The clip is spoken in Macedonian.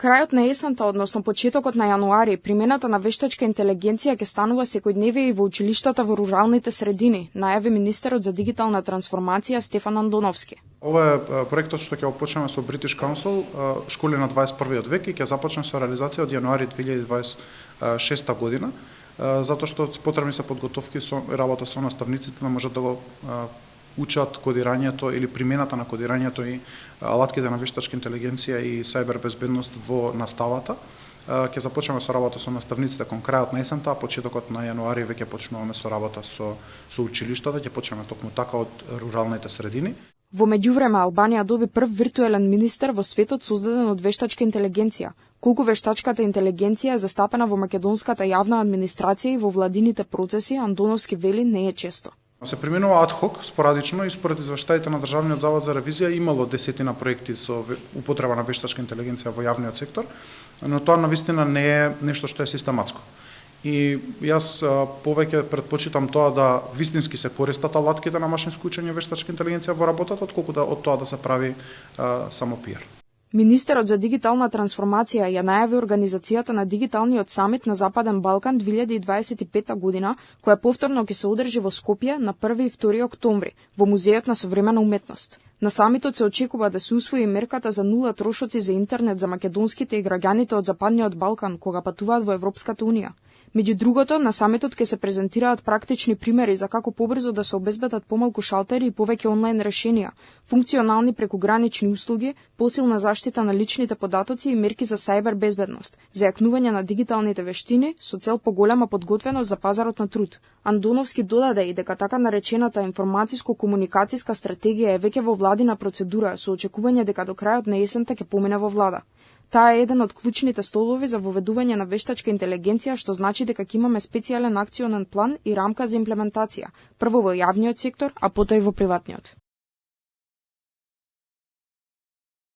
Крајот на есента, односно почетокот на јануари, примената на вештачка интелигенција ќе станува секојдневие и во училиштата во руралните средини, најави министерот за дигитална трансформација Стефан Андоновски. Ова е проектот што ќе почнеме со British Council, школи на 21 век и ќе започне со реализација од јануари 2026 година, затоа што потребни се подготовки со работа со наставниците да можат да го учат кодирањето или примената на кодирањето и алатките на вештачка интелигенција и сајбер безбедност во наставата. Ќе започнеме со работа со наставниците кон крајот на есента, а почетокот на јануари веќе почнуваме со работа со училиштата, ќе почнеме токму така од руралните средини. Во меѓувреме Албанија доби прв виртуелен министер во светот создаден од вештачка интелигенција. Колку вештачката интелигенција е застапена во македонската јавна администрација и во владините процеси, Андоновски вели не е често. Се применува адхок, спорадично и според извештаите на Државниот завод за ревизија имало десетина проекти со употреба на вештачка интелигенција во јавниот сектор, но тоа навистина не е нешто што е систематско. И јас повеќе претпочитам тоа да вистински се користат алатките на машинско учење и вештачка интелигенција во работата, отколку да од тоа да се прави само пиар. Министерот за дигитална трансформација ја најави организацијата на дигиталниот самит на Западен Балкан 2025 година, која повторно ќе се одржи во Скопје на 1 и 2 октомври во Музејот на современа уметност. На самитот се очекува да се усвои мерката за нула трошоци за интернет за македонските и граѓаните од Западниот Балкан кога патуваат во Европската унија. Меѓу другото, на самитот ќе се презентираат практични примери за како побрзо да се обезбедат помалку шалтери и повеќе онлайн решенија, функционални прекугранични услуги, посилна заштита на личните податоци и мерки за сајбер безбедност, за јакнување на дигиталните вештини со цел поголема подготвеност за пазарот на труд. Андоновски додаде и дека така наречената информатиско-комуникацијска стратегија е веќе во владина процедура со очекување дека до крајот на есента ќе помине во влада. Таа е еден од клучните столови за воведување на вештачка интелигенција, што значи дека ќе имаме специјален акционен план и рамка за имплементација, прво во јавниот сектор, а потоа и во приватниот.